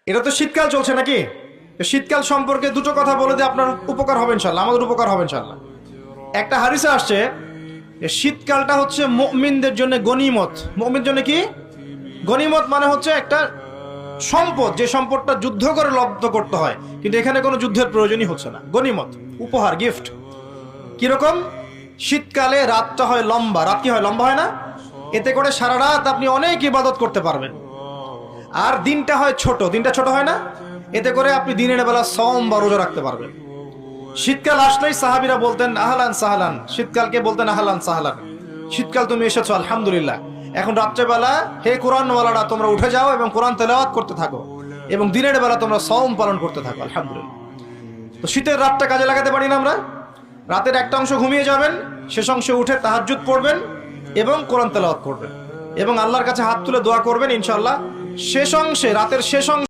এটা তো শীতকাল চলছে নাকি? শীতকাল সম্পর্কে দুটো কথা বলে দিয়ে আপনার উপকার হবে ইনশাল্লাহ, আমাদের উপকার হবে ইনশাল্লাহ। একটা হাদিসে আসছে যে শীতকালটা হচ্ছে মুমিনদের জন্য গনিমত। মুমিনদের জন্য কি গনিমত? মানে হচ্ছে একটা সম্পদ, যে সম্পদটা যুদ্ধ করে লব্ধ করতে হয়, কিন্তু এখানে কোনো যুদ্ধের প্রয়োজনই হচ্ছে না। গনিমত, উপহার, গিফট। কিরকম? শীতকালে রাতটা হয় লম্বা। রাত কি হয়? লম্বা হয় না? এতে করে সারা রাত আপনি অনেক ইবাদত করতে পারবেন। আর দিনটা হয় ছোট। দিনটা ছোট হয় না? এতে করে আপনি দিনের বেলা সওম বা রোজা রাখতে পারবেন। শীতকাল আসলেই সাহাবীরা বলতেন আহলান সাহলান। শীতকালকে বলতেন আহলান সাহলান, শীতকাল তুমি এসেছো, আলহামদুলিল্লাহ। এখন রাত্রেবেলা হে কোরআনওয়ালারা তোমরা উঠে যাও এবং কোরআন তেলাওয়াত করতে থাকো, এবং দিনের বেলা তোমরা সওম পালন করতে থাকো, আলহামদুলিল্লাহ। তো শীতের রাতটা কাজে লাগাতে পারি না আমরা? রাতের একটা অংশ ঘুমিয়ে যাবেন, শেষ অংশে উঠে তাহাজ্জুদ পড়বেন এবং কোরআন তেলাওয়াত করবেন এবং আল্লাহর কাছে হাত তুলে দোয়া করবেন, ইনশাআল্লাহ শেষ অংশে, রাতের শেষ অংশে